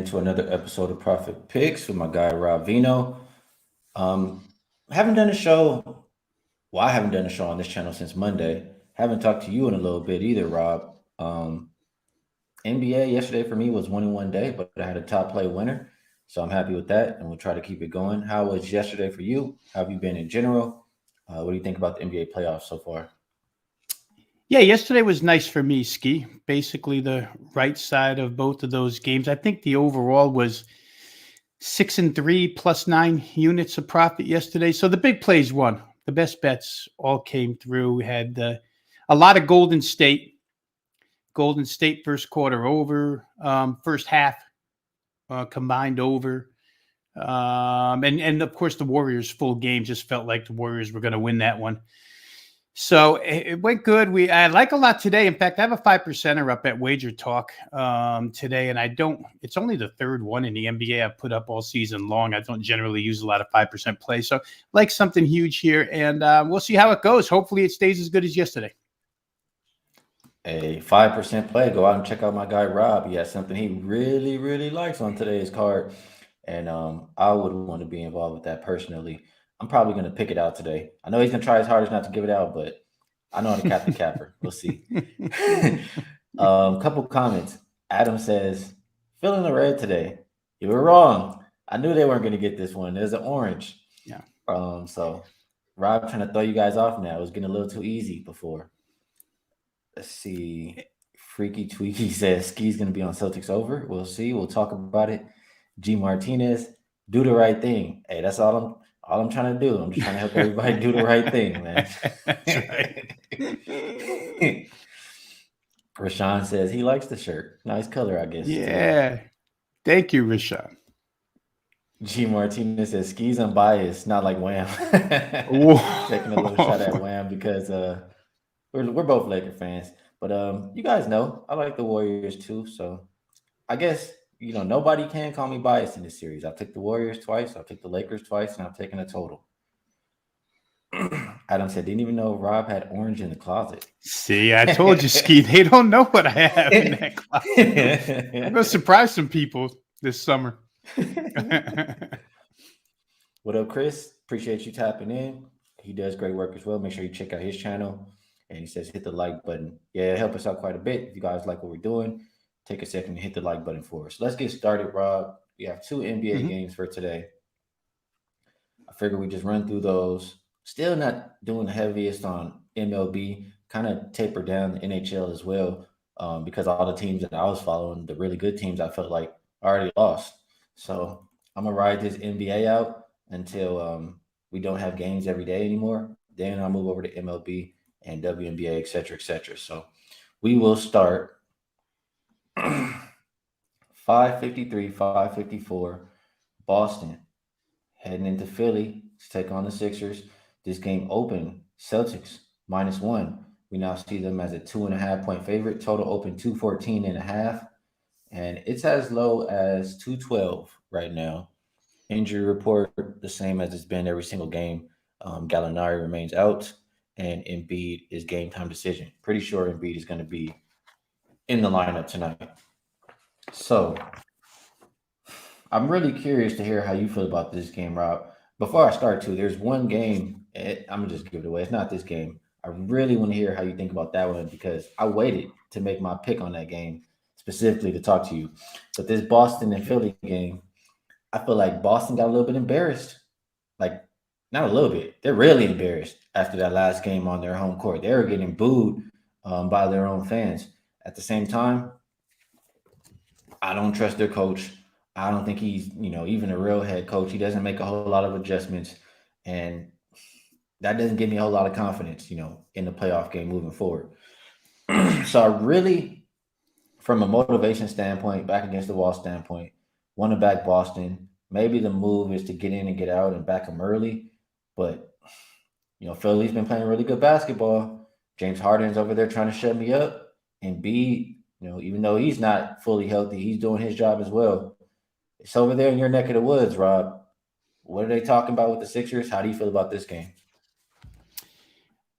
into another episode of Profit Picks with my guy Rob Veno. Um, haven't done a show. Well, I haven't done a show on this channel since Monday. Haven't talked to you in a little bit either, Rob. NBA yesterday for me was 1 in 1 day, but I had a top play winner, so I'm happy with that, and we'll try to keep it going. How was yesterday for you? How have you been in general? What do you think about the NBA playoffs so far? Yeah, yesterday was nice for me, Skee. Basically, the right side of both of those games. I think the overall was 6-3 plus 9 units of profit yesterday. So the big plays won. The best bets all came through. We had a lot of Golden State. Golden State first quarter over, first half combined over. And of course, the Warriors full game just felt like the Warriors were going to win that one. So it went good. I like a lot today. In fact, I have a 5%er up at Wager Talk today, and it's only the third one in the NBA I've put up all season long. I don't generally use a lot of 5% play. So like something huge here, and we'll see how it goes. Hopefully it stays as good as yesterday. A 5% play. Go out and check out my guy Rob. He has something he really, really likes on today's card. And I would want to be involved with that personally. I'm probably going to pick it out today. I know he's going to try his hardest not to give it out, but I know how to cap the capper. We'll see. Couple comments. Adam says, feeling the red today. You were wrong. I knew they weren't going to get this one. There's an orange. Yeah. So Rob trying to throw you guys off now. It was getting a little too easy before. Let's see. Freaky Tweaky says Skee's going to be on Celtics over. We'll see. We'll talk about it. G Martinez, do the right thing. Hey, that's all I'm trying to do. I'm just trying to help everybody do the right thing, man. That's right. Rashawn says he likes the shirt. Nice color, I guess. Yeah. Thank you, Rashawn. G Martinez says Skee's unbiased, not like Wham. Taking a little shot at Wham because we're both Laker fans. But you guys know I like the Warriors too. So I guess nobody can call me biased in this series. I've taken the Warriors twice, I've taken the Lakers twice, and I've taken a total. Adam said, didn't even know Rob had orange in the closet. See, I told you, Skee. They don't know what I have in that closet. I'm going to surprise some people this summer. What up, Chris? Appreciate you tapping in. He does great work as well. Make sure you check out his channel. And he says, hit the like button. Yeah, help us out quite a bit. If you guys like what we're doing, take a second and hit the like button for us. Let's get started, Rob. We have 2 NBA games for today. I figure we just run through those. Still not doing the heaviest on MLB. Kind of taper down the NHL as well because all the teams that I was following, the really good teams, I felt like already lost. So I'm going to ride this NBA out until we don't have games every day anymore. Then I'll move over to MLB and WNBA, et cetera, et cetera. So we will start 5:53, 5:54, Boston heading into Philly to take on the Sixers. This game opened Celtics -1. We now see them as a 2.5-point favorite. Total open 214.5, and it's as low as 212 right now. Injury report the same as it's been every single game. Gallinari remains out, and Embiid is game time decision. Pretty sure Embiid is going to be in the lineup tonight. So I'm really curious to hear how you feel about this game, Rob. Before I start, too, there's one game. I'm going to just give it away. It's not this game. I really want to hear how you think about that one because I waited to make my pick on that game specifically to talk to you. But this Boston and Philly game, I feel like Boston got a little bit embarrassed. Like, not a little bit. They're really embarrassed after that last game on their home court. They were getting booed by their own fans. At the same time, I don't trust their coach. I don't think he's, even a real head coach. He doesn't make a whole lot of adjustments. And that doesn't give me a whole lot of confidence, in the playoff game moving forward. So I really, from a motivation standpoint, back against the wall standpoint, want to back Boston. Maybe the move is to get in and get out and back them early. But, Philly's been playing really good basketball. James Harden's over there trying to shut me up. And B, even though he's not fully healthy, he's doing his job as well. It's over there in your neck of the woods, Rob. What are they talking about with the Sixers? How do you feel about this game?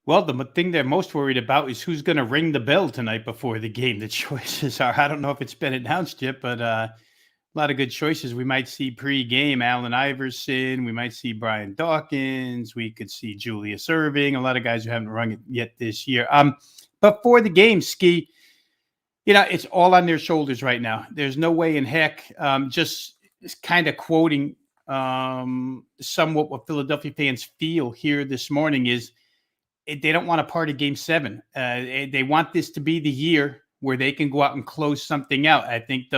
Well, the thing they're most worried about is who's going to ring the bell tonight before the game. The choices are, I don't know if it's been announced yet, but A lot of good choices. We might see pre-game Allen Iverson. We might see Brian Dawkins. We could see Julius Erving. A lot of guys who haven't run it yet this year. But for the game, Skee, it's all on their shoulders right now. There's no way in heck. Just kind of quoting somewhat what Philadelphia fans feel here this morning is they don't want a part of Game 7. They want this to be the year where they can go out and close something out. I think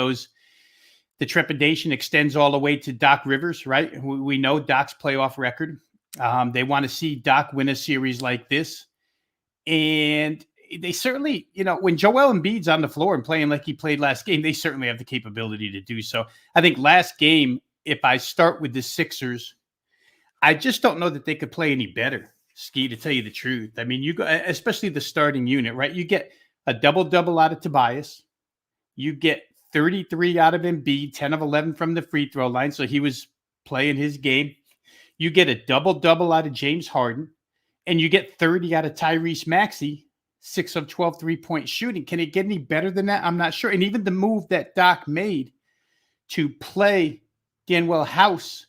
the trepidation extends all the way to Doc Rivers, right? We know Doc's playoff record. They want to see Doc win a series like this. And they certainly, when Joel Embiid's on the floor and playing like he played last game, they certainly have the capability to do so. I think last game, if I start with the Sixers, I just don't know that they could play any better, Skee, to tell you the truth. I mean, you go, especially the starting unit, right? You get a double-double out of Tobias. You get 33 out of Embiid, 10 of 11 from the free throw line. So he was playing his game. You get a double-double out of James Harden, and you get 30 out of Tyrese Maxey, 6 of 12 3-point shooting. Can it get any better than that? I'm not sure. And even the move that Doc made to play Danuel House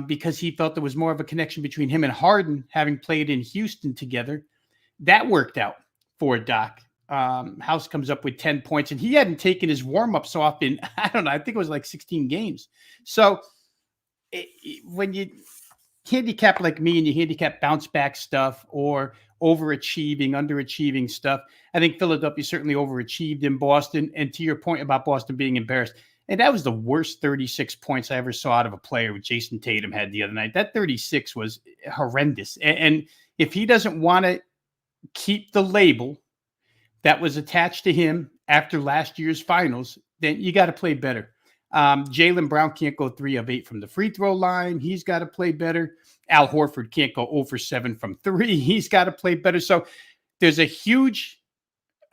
because he felt there was more of a connection between him and Harden, having played in Houston together, that worked out for Doc. House comes up with 10 points, and he hadn't taken his warm-ups off in, I don't know, I think it was like 16 games. So when you handicap like me and you handicap bounce-back stuff or overachieving, underachieving stuff, I think Philadelphia certainly overachieved in Boston. And to your point about Boston being embarrassed, and that was the worst 36 points I ever saw out of a player with Jason Tatum had the other night. That 36 was horrendous. And if he doesn't want to keep the label that was attached to him after last year's finals, then you got to play better. Jaylen Brown can't go 3 of 8 from the free throw line. He's got to play better. Al Horford can't go 0 for 7 from 3. He's got to play better. So there's huge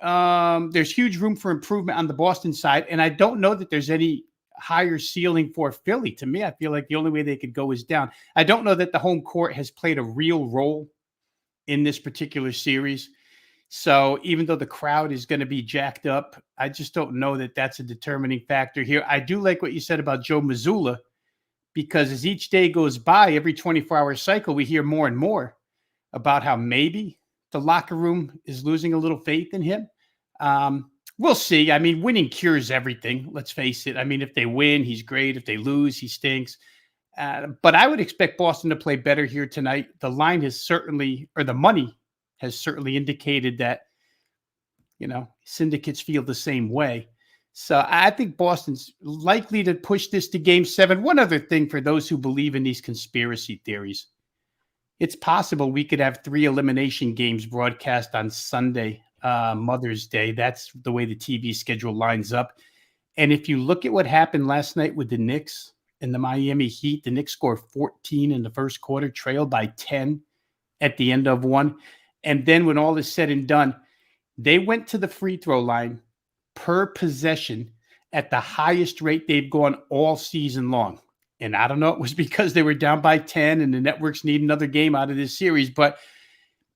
room for improvement on the Boston side. And I don't know that there's any higher ceiling for Philly. To me, I feel like the only way they could go is down. I don't know that the home court has played a real role in this particular series. So even though the crowd is going to be jacked up, I just don't know that that's a determining factor here. I do like what you said about Joe Mazzulla, because as each day goes by, every 24-hour cycle, we hear more and more about how maybe the locker room is losing a little faith in him. We'll see. I mean, winning cures everything. Let's face it. I mean, if they win, he's great. If they lose, he stinks. But I would expect Boston to play better here tonight. The line has certainly, or the money has certainly indicated that, syndicates feel the same way. So I think Boston's likely to push this to Game 7. One other thing for those who believe in these conspiracy theories, it's possible we could have 3 elimination games broadcast on Sunday, Mother's Day. That's the way the TV schedule lines up. And if you look at what happened last night with the Knicks and the Miami Heat, the Knicks scored 14 in the first quarter, trailed by 10 at the end of one. And then when all is said and done, they went to the free throw line per possession at the highest rate they've gone all season long. And I don't know, it was because they were down by 10 and the networks need another game out of this series, but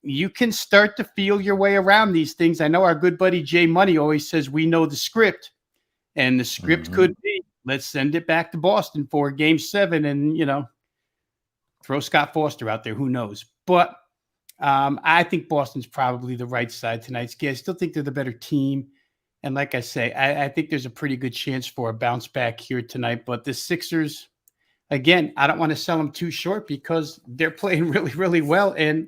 you can start to feel your way around these things. I know our good buddy Jay Money always says we know the script, and the script could be, let's send it back to Boston for Game 7 and, throw Scott Foster out there. Who knows? But I think Boston's probably the right side tonight. I still think they're the better team. And like I say, I think there's a pretty good chance for a bounce back here tonight. But the Sixers, again, I don't want to sell them too short because they're playing really, really well. And,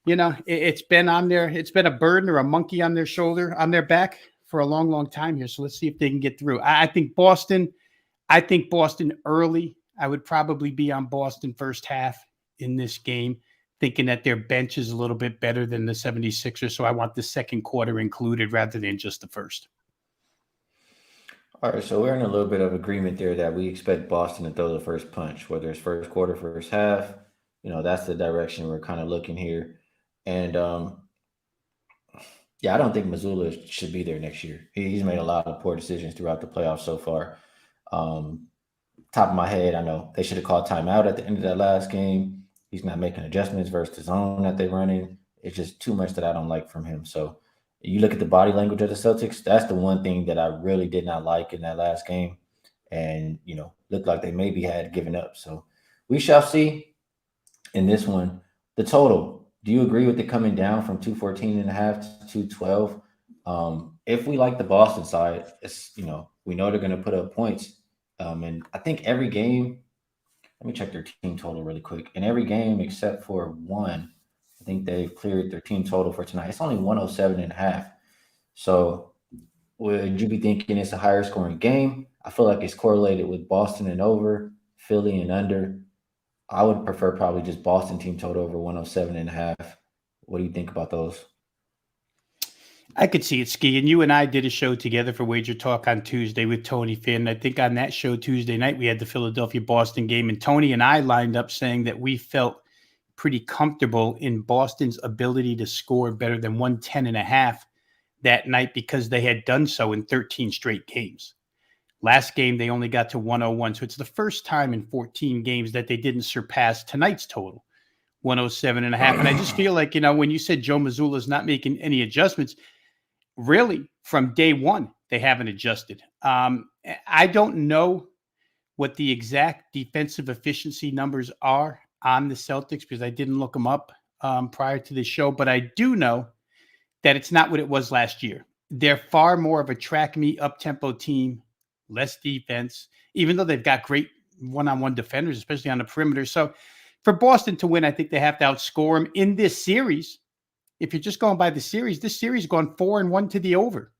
it's been a burden or a monkey on their shoulder, on their back for a long, long time here. So let's see if they can get through. I think Boston early. I would probably be on Boston first half in this game, thinking that their bench is a little bit better than the 76ers. So I want the second quarter included rather than just the first. All right, so we're in a little bit of agreement there that we expect Boston to throw the first punch, whether it's first quarter, first half. That's the direction we're kind of looking here. And I don't think Missoula should be there next year. He's made a lot of poor decisions throughout the playoffs so far. Top of my head, I know they should have called timeout at the end of that last game. He's not making adjustments versus the zone that they're running. It's just too much that I don't like from him. So you look at the body language of the Celtics, that's the one thing that I really did not like in that last game. and looked like they maybe had given up. So we shall see in this one. The total. Do you agree with it coming down from 214.5 to 212? If we like the Boston side, it's we know they're going to put up points. And I think every game. Let me check their team total really quick. In every game except for one, I think they've cleared their team total for tonight. It's only 107.5. So would you be thinking it's a higher scoring game? I feel like it's correlated with Boston and over, Philly and under. I would prefer probably just Boston team total over 107.5. What do you think about those? I could see it, Ski. And you and I did a show together for Wager Talk on Tuesday with Tony Finn. I think on that show Tuesday night, we had the Philadelphia Boston game. And Tony and I lined up saying that we felt pretty comfortable in Boston's ability to score better than 110.5 that night because they had done so in 13 straight games. Last game, they only got to 101. So it's the first time in 14 games that they didn't surpass tonight's total, 107.5. And I just feel like, when you said Joe Mazzulla is not making any adjustments, really from day one, they haven't adjusted. I don't know what the exact defensive efficiency numbers are on the Celtics because I didn't look them up prior to the show, but I do know that it's not what it was last year. They're far more of a track meet up-tempo team, less defense, even though they've got great one-on-one defenders, especially on the perimeter. So for Boston to win, I think they have to outscore them in this series. If you're just going by the series, this series has gone 4-1 to the over.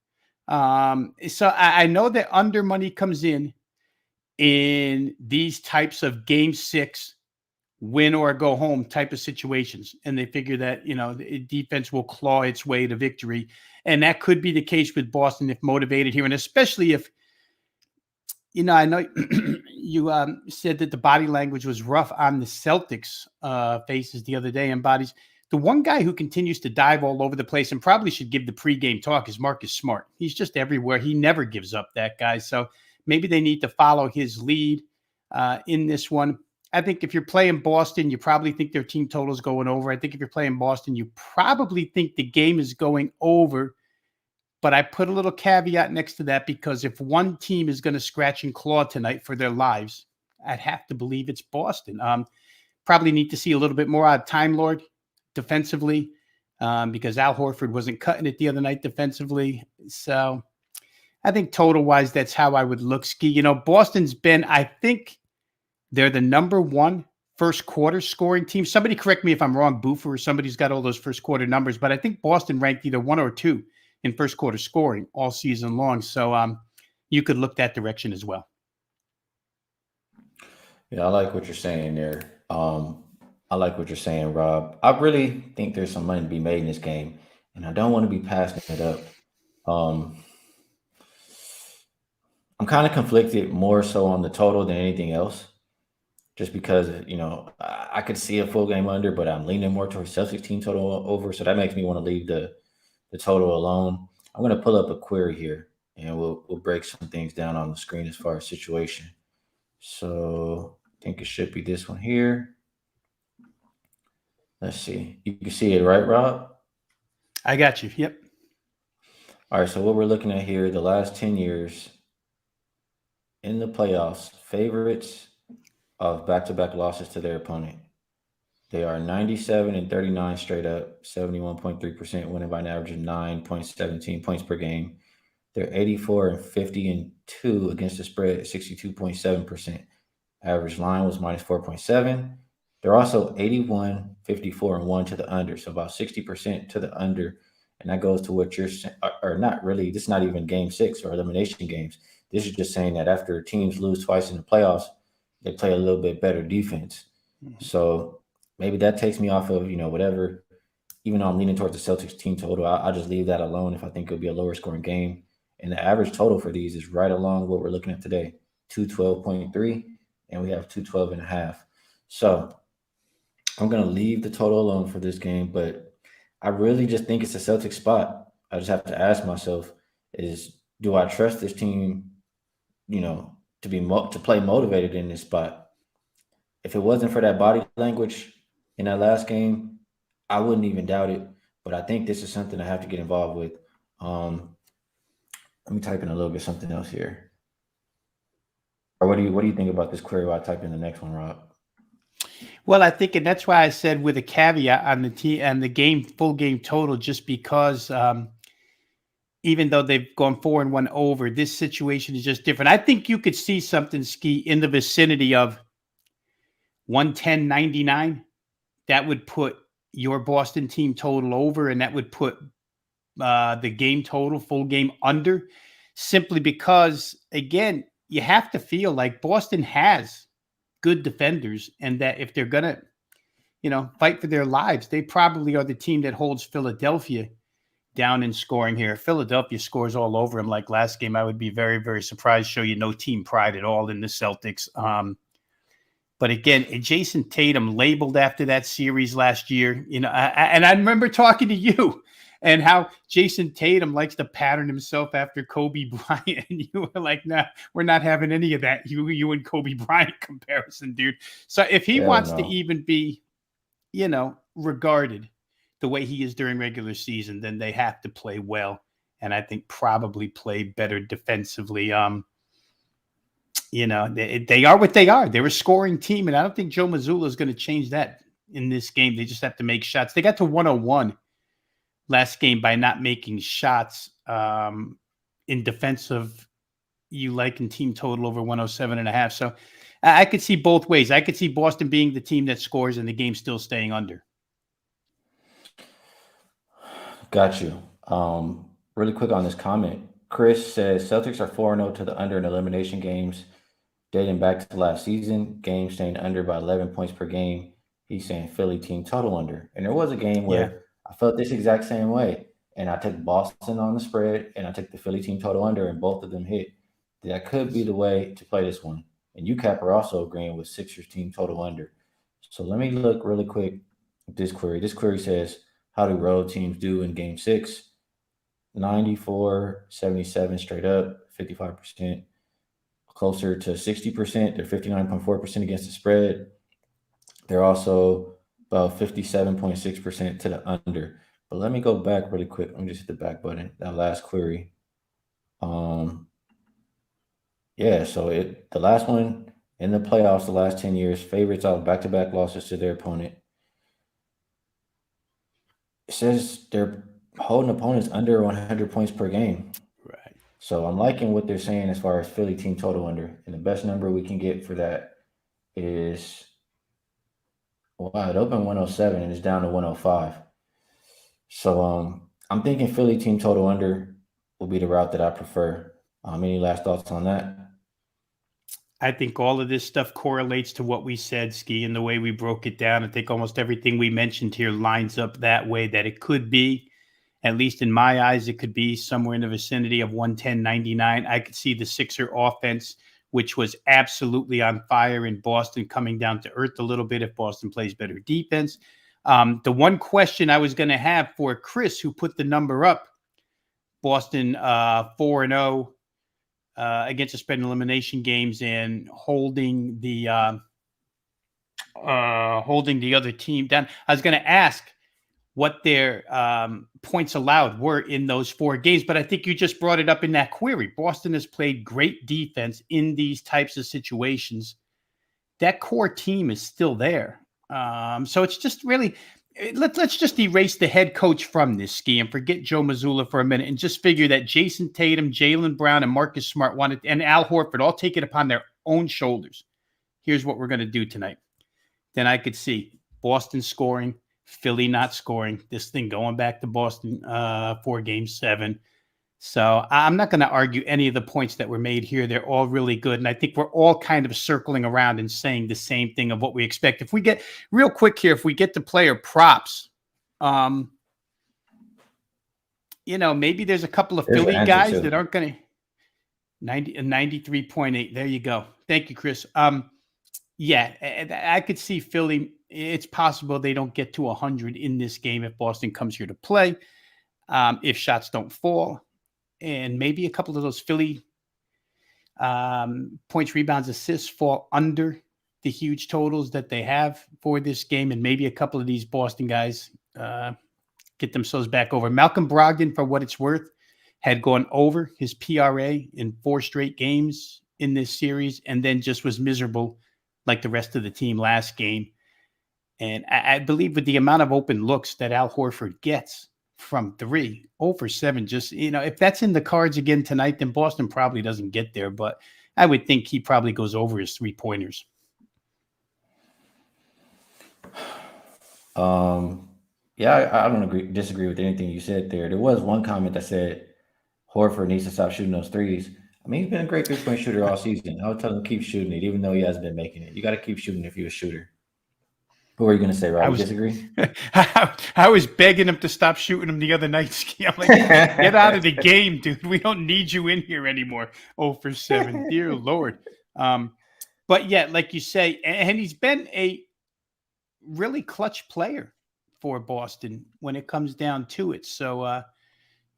So I know that under money comes in these types of game 6, win or go home type of situations. And they figure that, the defense will claw its way to victory. And that could be the case with Boston if motivated here. And especially if, I know you said that the body language was rough on the Celtics faces the other day and bodies. The one guy who continues to dive all over the place and probably should give the pregame talk is Marcus Smart. He's just everywhere. He never gives up, that guy. So maybe they need to follow his lead in this one. I think if you're playing Boston, you probably think their team total is going over. I think if you're playing Boston, you probably think the game is going over. But I put a little caveat next to that because if one team is going to scratch and claw tonight for their lives, I'd have to believe it's Boston. Probably need to see a little bit more out of Time Lord defensively because Al Horford wasn't cutting it the other night defensively. So I think total-wise, that's how I would look, Ski. Boston's been, I think, they're the number one first quarter scoring team. Somebody correct me if I'm wrong, Boofer, or somebody's got all those first quarter numbers, but I think Boston ranked either 1 or 2 in first quarter scoring all season long. So you could look that direction as well. Yeah, I like what you're saying there. I like what you're saying, Rob. I really think there's some money to be made in this game, and I don't want to be passing it up. Um, I'm kind of conflicted more so on the total than anything else, just because I could see a full game under, but I'm leaning more towards Celtics team total over, so that makes me want to leave the total alone. I'm going to pull up a query here, and we'll break some things down on the screen as far as situation. So I think it should be this one here. Let's see. You can see it, right, Rob? I got you. Yep. All right. So what we're looking at here, the last 10 years in the playoffs, favorites of back-to-back losses to their opponent. They are 97-39 straight up, 71.3% winning by an average of 9.17 points per game. They're 84-50-2 against the spread, 62.7%. Average line was minus 4.7. They're also 81-54-1 to the under, so about 60% to the under. And that goes to what you're saying, or not really. This is not even game 6 or elimination games. This is just saying that after teams lose twice in the playoffs, they play a little bit better defense. Mm-hmm. So maybe that takes me off of, whatever. Even though I'm leaning towards the Celtics team total, I'll just leave that alone if I think it'll be a lower scoring game. And the average total for these is right along what we're looking at today, 212.3, and we have 212.5. So I'm going to leave the total alone for this game, but I really just think it's a Celtics spot. I just have to ask myself do I trust this team, to play motivated in this spot? If it wasn't for that body language in that last game, I wouldn't even doubt it. But I think this is something I have to get involved with. Let me type in a little bit something else here. Or what do you think about this query while I type in the next one, Rob? Well, I think, and that's why I said with a caveat on the and the game full game total, just because even though they've gone 4-1 over, this situation is just different. I think you could see something, Ski, in the vicinity of 110.99. That would put your Boston team total over, and that would put the game total, full game, under, simply because, again, you have to feel like Boston has good defenders, and that if they're going to, fight for their lives, they probably are the team that holds Philadelphia down in scoring here. Philadelphia scores all over them like last game. I would be very, very surprised. Show you no team pride at all in the Celtics. But again, Jason Tatum labeled after that series last year, and I remember talking to you and how Jason Tatum likes to pattern himself after Kobe Bryant. And you were like, nah, we're not having any of that. You and Kobe Bryant comparison, dude. So if he Hell wants to no. even be, regarded the way he is during regular season, then they have to play well. And I think probably play better defensively. They are what they are. They're a scoring team, and I don't think Joe Mazzulla is going to change that in this game. They just have to make shots. They got to 101 last game by not making shots in defense of you liking team total over 107.5. So I could see both ways. I could see Boston being the team that scores and the game still staying under. Got you. Really quick on this comment. Chris says Celtics are 4-0 to the under in elimination games dating back to last season. Game staying under by 11 points per game. He's saying Philly team total under. And there was a game Yeah. where I felt this exact same way. And I took Boston on the spread and I took the Philly team total under, and both of them hit. That could be the way to play this one. And UCAP are also agreeing with Sixers team total under. So let me look really quick at this query. This query says, how do road teams do in game six? 94, 77 straight up, 55%. Closer to 60%. They're 59.4% against the spread. They're also about 57.6% to the under. But let me go back really quick. Let me just hit the back button. That last query. Yeah, so the last one in the playoffs, the last 10 years, favorites out back-to-back losses to their opponent. It says they're holding opponents under 100 points per game. Right. So I'm liking what they're saying as far as Philly team total under. And the best number we can get for that is, wow, it opened 107 and it's down to 105. So I'm thinking Philly team total under will be the route that I prefer. Any last thoughts on that? I think all of this stuff correlates to what we said, Ski, and the way we broke it down. I think almost everything we mentioned here lines up that way, that it could be, at least in my eyes, it could be somewhere in the vicinity of 110.99. I could see the Sixer offense, which was absolutely on fire in Boston, coming down to earth a little bit if Boston plays better defense. The one question I was going to have for Chris, who put the number up, Boston 4-0 against the spread in elimination games and holding the other team down. I was going to ask what their points allowed were in those 4 games, but I think you just brought it up in that query. Boston has played great defense in these types of situations. That core team is still there. So it's just really, let's just erase the head coach from this, Ski, and forget Joe Mazzulla for a minute and just figure that Jason Tatum, Jaylen Brown, and Marcus Smart and Al Horford all take it upon their own shoulders. Here's what we're going to do tonight. Then I could see Boston scoring, Philly not scoring, this thing going back to Boston for game 7. So I'm not going to argue any of the points that were made here. They're all really good. And I think we're all kind of circling around and saying the same thing of what we expect. If we get real quick here, if we get to player props, maybe there's a couple of There's Philly an answer guys too. that aren't going to 93.8. There you go. Thank you, Chris. Yeah, I could see Philly. It's possible they don't get to 100 in this game if Boston comes here to play. If shots don't fall. And maybe a couple of those Philly points, rebounds, assists fall under the huge totals that they have for this game. And maybe a couple of these Boston guys get themselves back over. Malcolm Brogdon, for what it's worth, had gone over his PRA in 4 straight games in this series, and then just was miserable like the rest of the team last game. And I believe with the amount of open looks that Al Horford gets from 3, 0 for 7, just, if that's in the cards again tonight, then Boston probably doesn't get there. But I would think he probably goes over his 3-pointers. Yeah, I don't disagree with anything you said there. There was one comment that said Horford needs to stop shooting those threes. I mean, he's been a great 3-point shooter all season. I would tell him to keep shooting it, even though he hasn't been making it. You got to keep shooting if you're a shooter. Who are you going to say, Rob? I You was disagree? I was begging him to stop shooting him the other night, Skee. I'm like, get out of the game, dude. We don't need you in here anymore. 0 for 7. Dear Lord. But yeah, like you say, and he's been a really clutch player for Boston when it comes down to it. So,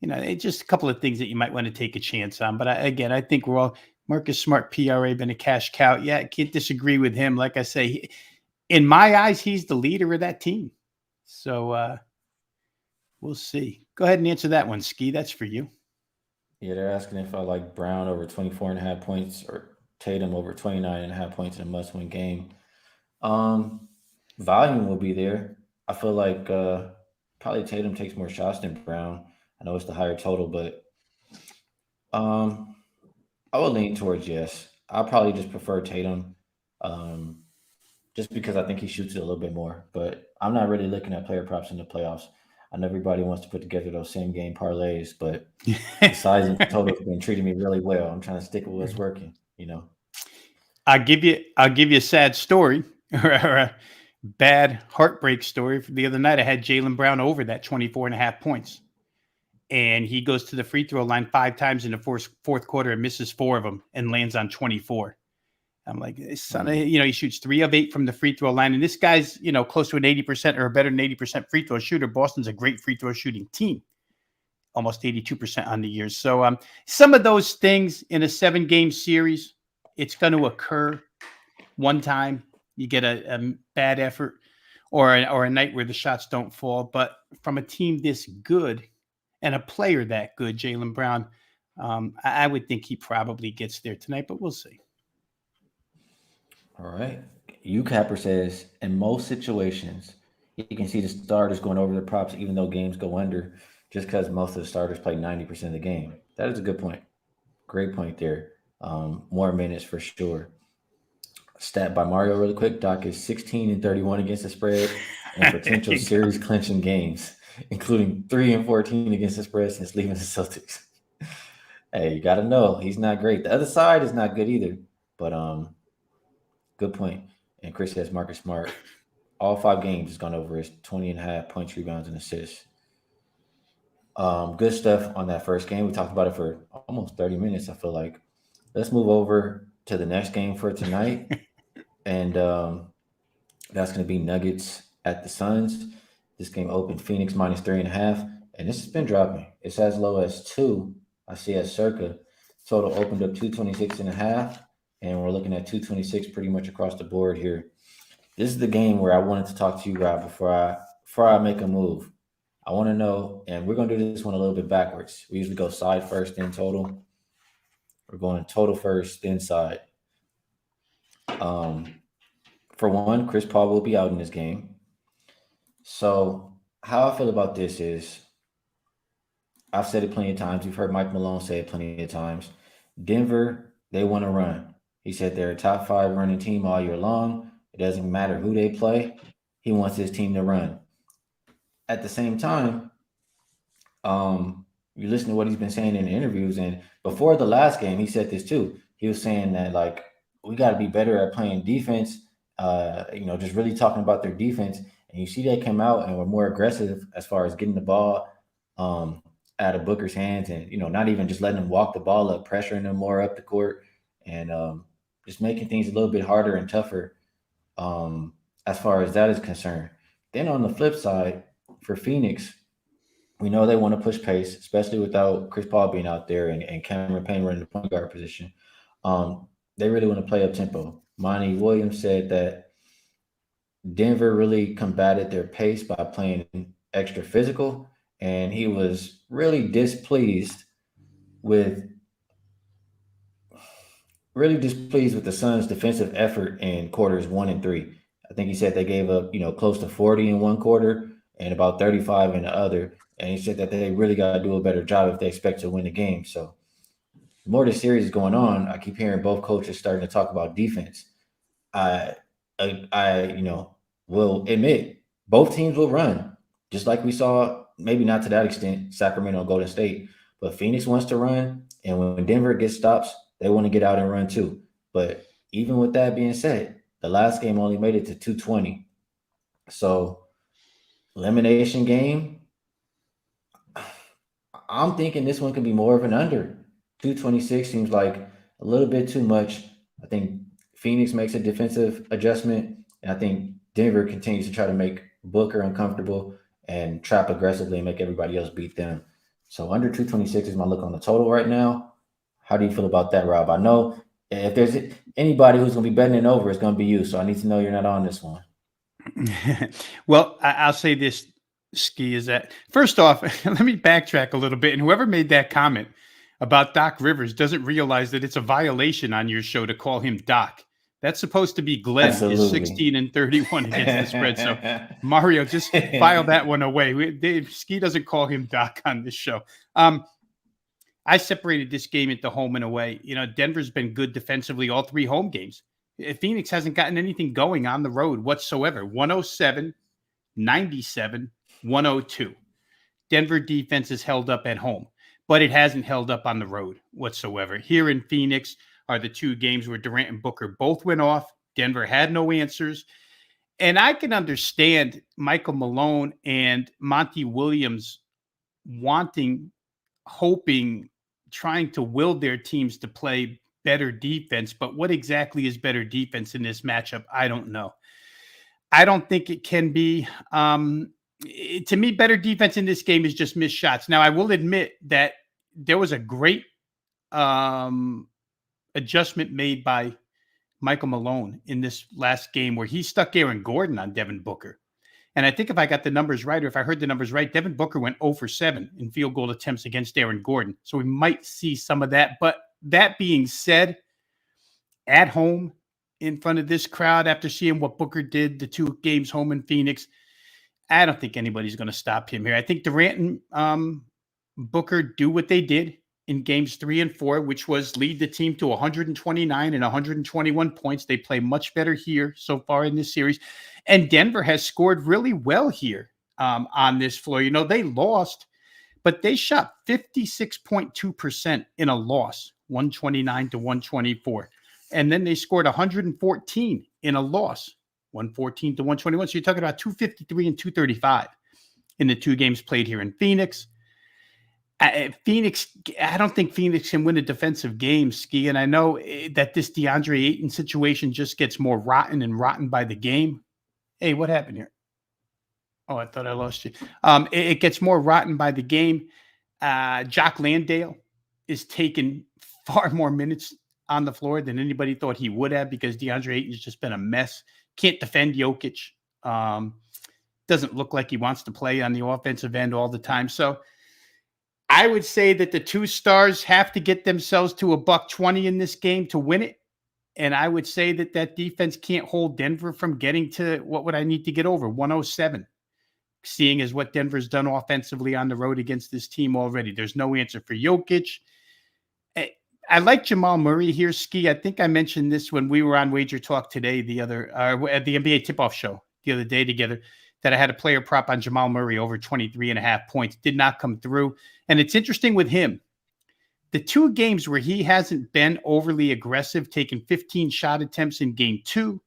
it's just a couple of things that you might want to take a chance on. But I think we're all Marcus Smart, PRA, been a cash cow. Yeah, I can't disagree with him. Like I say, in my eyes, he's the leader of that team. So we'll see. Go ahead and answer that one, Skee. That's for you. Yeah, they're asking if I like Brown over 24.5 points or Tatum over 29.5 points in a must-win game. Um, Volume will be there. I feel like probably Tatum takes more shots than Brown. I know it's the higher total, but um, I would lean towards yes. I probably just prefer Tatum, um, just because I think he shoots it a little bit more. But I'm not really looking at player props in the playoffs. I know everybody wants to put together those same game parlays, but the size and total has been treating me really well. I'm trying to stick with what's working. I'll give you a sad story or a bad heartbreak story. For the other night, I had Jaylen Brown over that 24.5 points. And he goes to the free throw line 5 times in the fourth quarter and misses 4 of them and lands on 24. I'm like, son, he shoots 3 of 8 from the free throw line. And this guy's, close to an 80% or better than 80% free throw shooter. Boston's a great free throw shooting team, almost 82% on the year. So some of those things in a 7-game series, it's going to occur one time. You get a bad effort or a night where the shots don't fall. But from a team this good and a player that good, Jaylen Brown, I would think he probably gets there tonight, but we'll see. All right. UCapper says in most situations, you can see the starters going over the props, even though games go under, just because most of the starters play 90% of the game. That is a good point. Great point there. More minutes for sure. Stat by Mario, really quick. Doc is 16-31 against the spread in potential series clinching games, including 3-14 against the spread since leaving the Celtics. Hey, you got to know he's not great. The other side is not good either, but good point. And Chris says Marcus Smart, all 5 games has gone over his 20.5 points, rebounds, and assists. Good stuff on that first game. We talked about it for almost 30 minutes, I feel like. Let's move over to the next game for tonight. And that's going to be Nuggets at the Suns. This game opened Phoenix -3.5. And this has been dropping. It's as low as 2. I see at circa. Total opened up 226.5. And we're looking at 226 pretty much across the board here. This is the game where I wanted to talk to you, Rob, before I make a move. I want to know, and we're going to do this one a little bit backwards. We usually go side first, then total. We're going total first, then side. For one, Chris Paul will be out in this game. So how I feel about this is, I've said it plenty of times. You've heard Mike Malone say it plenty of times. Denver, they want to run. He said they're a top 5 running team all year long. It doesn't matter who they play. He wants his team to run. At the same time, you listen to what he's been saying in the interviews, and before the last game, he said this too. He was saying that like we got to be better at playing defense. Just really talking about their defense. And you see they came out and were more aggressive as far as getting the ball out of Booker's hands, and not even just letting him walk the ball up, pressuring them more up the court, and just making things a little bit harder and tougher as far as that is concerned. Then on the flip side, for Phoenix, we know they want to push pace, especially without Chris Paul being out there and Cameron Payne running the point guard position. They really want to play up tempo. Monty Williams said that Denver really combated their pace by playing extra physical, and he was really displeased with really displeased with the Suns' defensive effort in quarters 1 and 3. I think he said they gave up, close to 40 in one quarter and about 35 in the other. And he said that they really got to do a better job if they expect to win the game. So the more the series is going on, I keep hearing both coaches starting to talk about defense. I, I will admit both teams will run, just like we saw. Maybe not to that extent, Sacramento, and Golden State, but Phoenix wants to run, and when Denver gets stops, they want to get out and run too. But even with that being said, the last game only made it to 220. So elimination game, I'm thinking this one could be more of an under. 226 seems like a little bit too much. I think Phoenix makes a defensive adjustment, and I think Denver continues to try to make Booker uncomfortable and trap aggressively and make everybody else beat them. So under 226 is my look on the total right now. How do you feel about that, Rob? I know if there's anybody who's going to be betting it over, it's going to be you. So I need to know you're not on this one. Well, I'll say this, Skee, is that first off, let me backtrack a little bit. And whoever made that comment about Doc Rivers doesn't realize that it's a violation on your show to call him Doc. That's supposed to be Glenn is Absolutely. 16-31 against the spread. So Mario, just file that one away. Skee doesn't call him Doc on this show. I separated this game into home and away. Denver's been good defensively all three home games. Phoenix hasn't gotten anything going on the road whatsoever. 107, 97, 102. Denver defense is held up at home, but it hasn't held up on the road whatsoever. Here in Phoenix are the two games where Durant and Booker both went off. Denver had no answers. And I can understand Michael Malone and Monty Williams wanting, hoping, trying to will their teams to play better defense. But what exactly is better defense in this matchup? I don't know. I don't think it can be. To me, better defense in this game is just missed shots. Now, I will admit that there was a great adjustment made by Michael Malone in this last game where he stuck Aaron Gordon on Devin Booker. And I think if I got the numbers right, or if I heard the numbers right, Devin Booker went 0 for 7 in field goal attempts against Aaron Gordon. So we might see some of that. But that being said, at home in front of this crowd, after seeing what Booker did the two games home in Phoenix, I don't think anybody's going to stop him here. I think Durant and Booker do what they did in games 3 and 4, which was lead the team to 129 and 121 points. They play much better here so far in this series. And Denver has scored really well here on this floor. They lost, but they shot 56.2% in a loss, 129 to 124. And then they scored 114 in a loss, 114 to 121. So you're talking about 253 and 235 in the two games played here in Phoenix. I don't think Phoenix can win a defensive game, Skee. And I know that this DeAndre Ayton situation just gets more rotten and rotten by the game. Hey, what happened here? Oh, I thought I lost you. It gets more rotten by the game. Jock Landale is taking far more minutes on the floor than anybody thought he would have because DeAndre Ayton's just been a mess. Can't defend Jokic. Doesn't look like he wants to play on the offensive end all the time. So I would say that the two stars have to get themselves to $120 in this game to win it. And I would say that defense can't hold Denver from getting to what would I need to get over 107, seeing as what Denver's done offensively on the road against this team already. There's no answer for Jokic. I like Jamal Murray here, Skee. I think I mentioned this when we were on Wager Talk today, at the NBA tip-off show the other day together, that I had a player prop on Jamal Murray over 23.5 points. Did not come through. And it's interesting with him. The two games where he hasn't been overly aggressive, taking 15 shot attempts in game 2,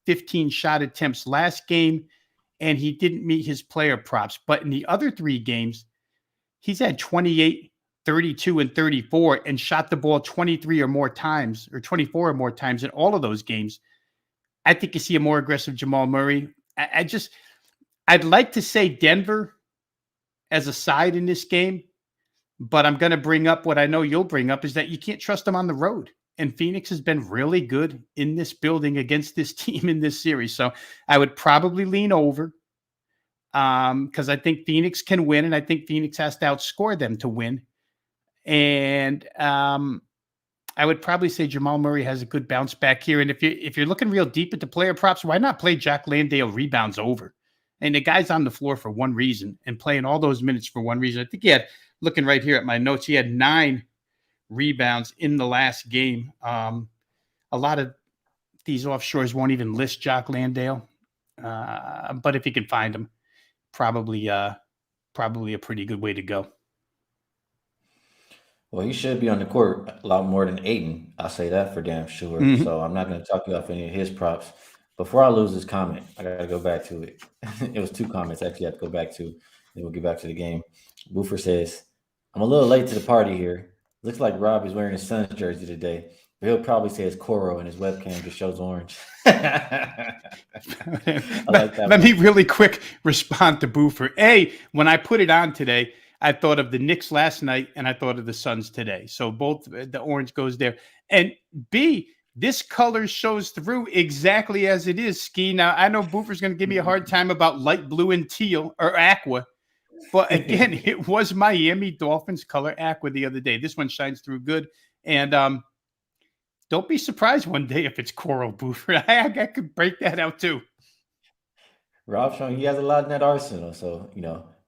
15 shot attempts last game, and he didn't meet his player props. But in the other 3 games, he's had 28, 32, and 34 and shot the ball 23 or more times, or 24 or more times in all of those games. I think you see a more aggressive Jamal Murray. I'd like to say Denver as a side in this game, but I'm going to bring up what I know you'll bring up is that you can't trust them on the road. And Phoenix has been really good in this building against this team in this series. So I would probably lean over because I think Phoenix can win, and I think Phoenix has to outscore them to win. And I would probably say Jamal Murray has a good bounce back here. And if you're looking real deep into player props, why not play Jack Landale rebounds over? And the guy's on the floor for one reason and playing all those minutes for one reason. I think he had, looking right here at my notes, he had 9 rebounds in the last game. A lot of these offshores won't even list Jack Landale, but if you can find him, probably a pretty good way to go. Well, he should be on the court a lot more than Aiden. I'll say that for damn sure. Mm-hmm. So I'm not going to talk you off any of his props. Before I lose this comment, I got to go back to it. It was 2 comments actually I have to go back to. Then we'll get back to the game. Boofer says, I'm a little late to the party here. Looks like Rob is wearing his son's jersey today. But he'll probably say it's Coro and his webcam just shows orange. I like that. Let me really quick respond to Boofer. A, when I put it on today, I thought of the Knicks last night and I thought of the Suns today. So both the orange goes there. And B, this color shows through exactly as it is, Skee. Now, I know Boofer's going to give me a hard time about light blue and teal or aqua. But again, it was Miami Dolphins color aqua the other day. This one shines through good. And don't be surprised one day if it's coral, Boofer. I could break that out too. Rob showing he has a lot in that arsenal. So,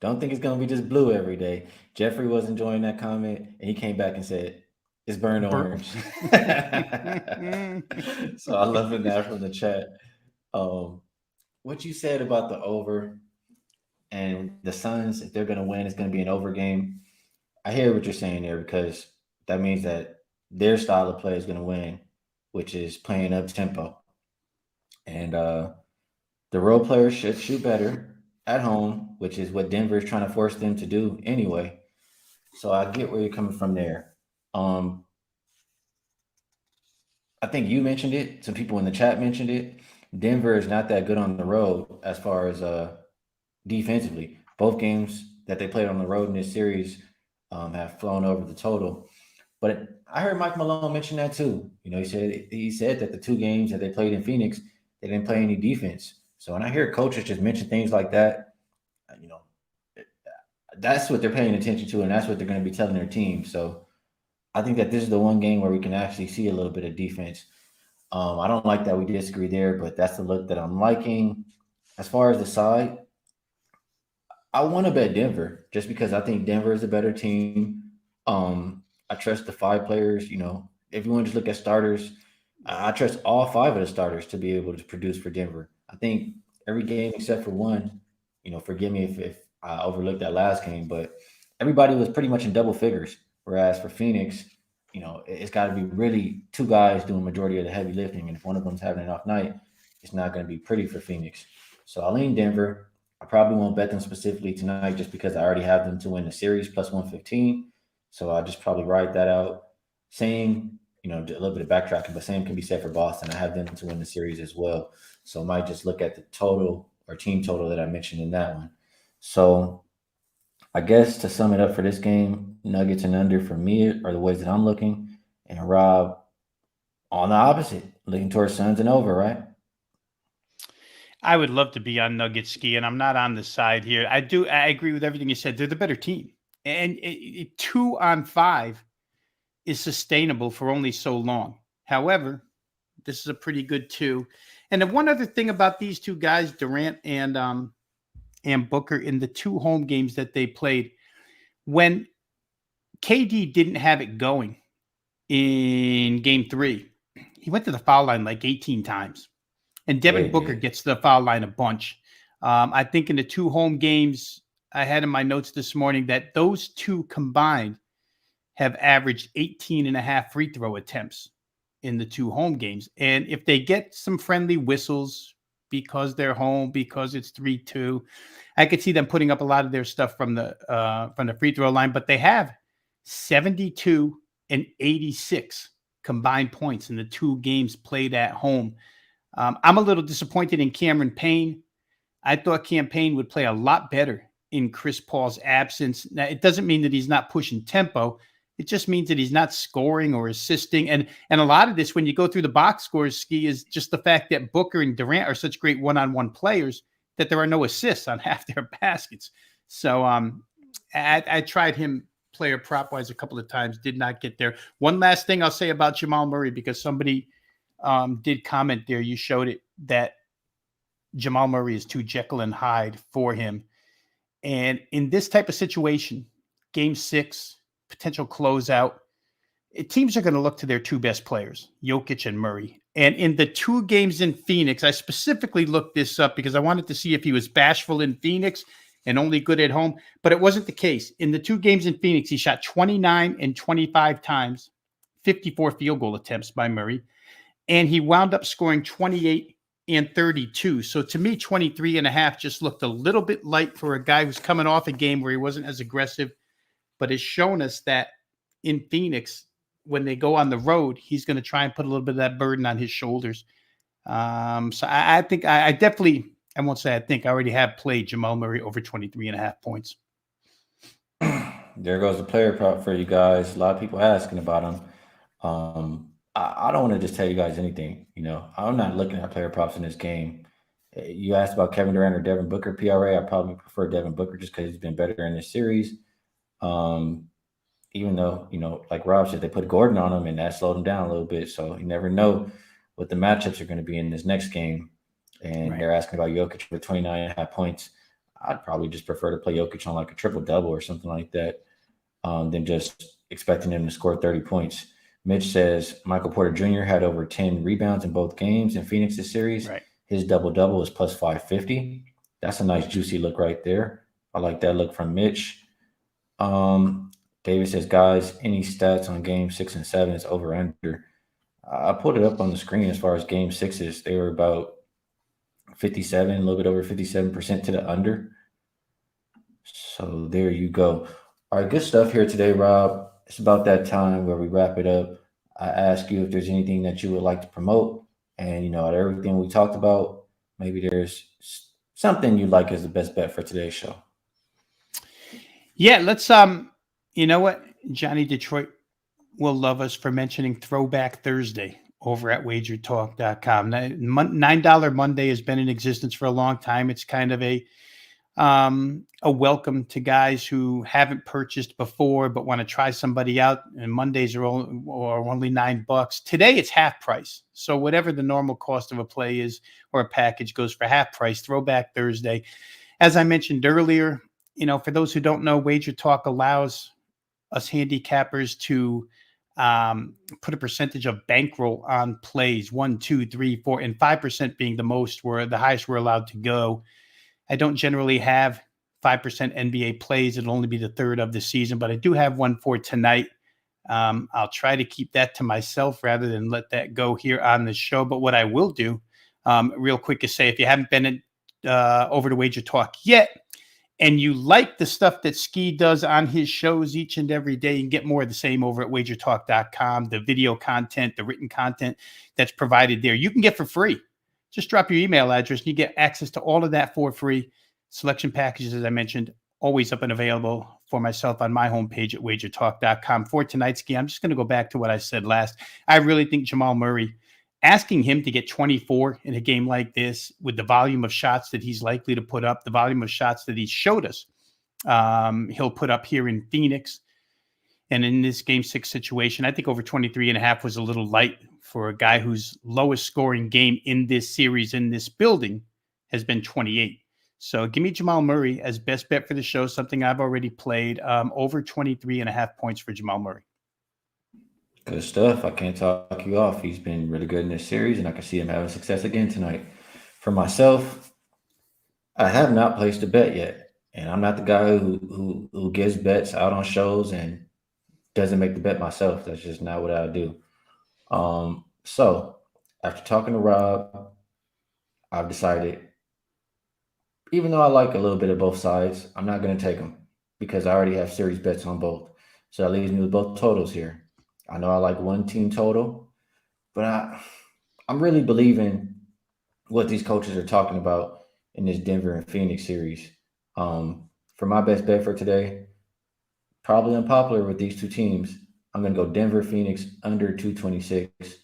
don't think it's going to be just blue every day. Jeffrey was enjoying that comment, and he came back and said, it's burnt orange. So I love that from the chat. What you said about the over and the Suns, if they're going to win, it's going to be an over game. I hear what you're saying there because that means that their style of play is going to win, which is playing up tempo. And the role players should shoot better at home, which is what Denver is trying to force them to do anyway. So I get where you're coming from there. I think you mentioned it. Some people in the chat mentioned it. Denver is not that good on the road as far as defensively. Both games that they played on the road in this series have flown over the total. But I heard Mike Malone mention that too. He said that the 2 games that they played in Phoenix, they didn't play any defense. So when I hear coaches just mention things like that, that's what they're paying attention to, and that's what they're going to be telling their team. So I think that this is the one game where we can actually see a little bit of defense. I don't like that we disagree there, but that's the look that I'm liking. As far as the side, I want to bet Denver just because I think Denver is a better team. I trust the 5 players. If you want to just look at starters, I trust all 5 of the starters to be able to produce for Denver. I think every game except for one, forgive me if I overlooked that last game, but everybody was pretty much in double figures. Whereas for Phoenix, it's got to be really 2 guys doing majority of the heavy lifting. And if one of them's having an off night, it's not going to be pretty for Phoenix. So I'll lean Denver. I probably won't bet them specifically tonight just because I already have them to win the series plus 115. So I'll just probably write that out. Same, a little bit of backtracking, but same can be said for Boston. I have them to win the series as well. So I might just look at the total or team total that I mentioned in that one. So I guess to sum it up for this game, Nuggets and under for me are the ways that I'm looking. And Rob, on the opposite, looking towards Suns and over, right? I would love to be on Nuggets, Skee, and I'm not on the side here. I agree with everything you said. They're the better team. And 2 on 5 is sustainable for only so long. However, this is a pretty good 2. And then one other thing about these 2 guys, Durant and Booker, in the 2 home games that they played, when KD didn't have it going in game 3, he went to the foul line like 18 times. And Devin Booker gets to the foul line a bunch. I think in the 2 home games, I had in my notes this morning that those 2 combined have averaged 18 and a half free throw attempts in the 2 home games. And if they get some friendly whistles because they're home, because it's 3-2, I could see them putting up a lot of their stuff from the free throw line. But they have 72 and 86 combined points in the 2 games played at home. I'm a little disappointed in Cameron Payne. I thought Cam Payne would play a lot better in Chris Paul's absence. Now, it doesn't mean that he's not pushing tempo. It just means that he's not scoring or assisting. And a lot of this, when you go through the box scores, Skee, is just the fact that Booker and Durant are such great one-on-one players that there are no assists on half their baskets. So I tried him player prop wise a couple of times, did not get there. One last thing I'll say about Jamal Murray, because somebody did comment there. You showed it that Jamal Murray is too Jekyll and Hyde for him. And in this type of situation, game 6, potential closeout, teams are going to look to their two best players, Jokic and Murray. And in the 2 games in Phoenix, I specifically looked this up because I wanted to see if he was bashful in Phoenix and only good at home, but it wasn't the case. In the 2 games in Phoenix, he shot 29 and 25 times, 54 field goal attempts by Murray, and he wound up scoring 28 and 32. So to me, 23 and a half just looked a little bit light for a guy who's coming off a game where he wasn't as aggressive, but has shown us that in Phoenix, when they go on the road, he's going to try and put a little bit of that burden on his shoulders. So I think I definitely, I won't say I think, I already have played Jamal Murray over 23 and a half points. There goes the player prop for you guys. A lot of people asking about him. I don't want to just tell you guys anything. I'm not looking at player props in this game. You asked about Kevin Durant or Devin Booker PRA. I probably prefer Devin Booker just because he's been better in this series. Even though, like Rob said, they put Gordon on him and that slowed him down a little bit. So you never know what the matchups are going to be in this next game. And They're asking about Jokic for 29 and a half points. I'd probably just prefer to play Jokic on like a triple-double or something like that than just expecting him to score 30 points. Mitch says Michael Porter Jr. had over 10 rebounds in both games in Phoenix this series. Right. His double-double is plus 550. That's a nice juicy look right there. I like that look from Mitch. David says, guys, any stats on game 6 and 7 is over under. I put it up on the screen as far as game 6s. They were about 57, a little bit over 57% to the under. So there you go. All right, good stuff here today, Rob. It's about that time where we wrap it up. I ask you if there's anything that you would like to promote. And, out of everything we talked about, maybe there's something you like as the best bet for today's show. Yeah, let's you know what? Johnny Detroit will love us for mentioning Throwback Thursday over at wagertalk.com. $9 Monday has been in existence for a long time. It's kind of a welcome to guys who haven't purchased before but want to try somebody out. And Mondays are only $9. Today it's half price. So whatever the normal cost of a play is or a package goes for half price. Throwback Thursday. As I mentioned earlier, for those who don't know, Wager Talk allows us handicappers to put a percentage of bankroll on plays, 1, 2, 3, 4, and 5% being the highest we're allowed to go. I don't generally have 5% NBA plays. It'll only be the third of the season, but I do have one for tonight. I'll try to keep that to myself rather than let that go here on the show. But what I will do real quick is say, if you haven't been over to Wager Talk yet, and you like the stuff that Skee does on his shows each and every day, you can get more of the same over at wagertalk.com, the video content, the written content that's provided there. You can get for free. Just drop your email address and you get access to all of that for free. Selection packages, as I mentioned, always up and available for myself on my homepage at wagertalk.com. For tonight, Skee, I'm just going to go back to what I said last. I really think Jamal Murray, asking him to get 24 in a game like this with the volume of shots that he's likely to put up, the volume of shots that he showed us he'll put up here in Phoenix. And in this game 6 situation, I think over 23 and a half was a little light for a guy whose lowest scoring game in this series, in this building, has been 28. So give me Jamal Murray as best bet for the show, something I've already played, over 23 and a half points for Jamal Murray. Good stuff. I can't talk you off. He's been really good in this series, and I can see him having success again tonight. For myself, I have not placed a bet yet, and I'm not the guy who gives bets out on shows and doesn't make the bet myself. That's just not what I do. So after talking to Rob, I've decided, even though I like a little bit of both sides, I'm not going to take them because I already have series bets on both. So that leaves me with both totals here. I know I like one team total, but I'm really believing what these coaches are talking about in this Denver and Phoenix series. For my best bet for today, probably unpopular with these two teams, I'm going to go Denver, Phoenix under 226,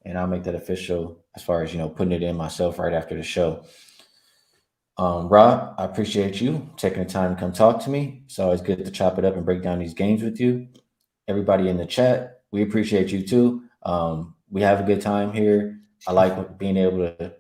and I'll make that official as far as, putting it in myself right after the show. Rob, I appreciate you taking the time to come talk to me. It's always good to chop it up and break down these games with you. Everybody in the chat, we appreciate you too. We have a good time here. I like being able to,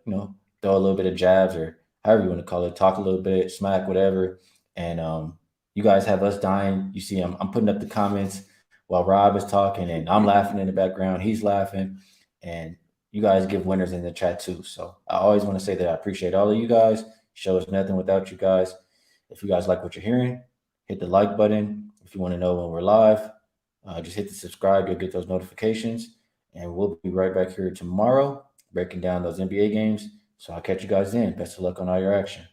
throw a little bit of jabs or however you want to call it, talk a little bit, smack, whatever. And you guys have us dying. You see, I'm putting up the comments while Rob is talking, and I'm laughing in the background. He's laughing, and you guys give winners in the chat too. So I always want to say that I appreciate all of you guys. Show us nothing without you guys. If you guys like what you're hearing, hit the like button. If you want to know when we're live, just hit the subscribe. You'll get those notifications. And we'll be right back here tomorrow breaking down those NBA games. So I'll catch you guys then. Best of luck on all your action.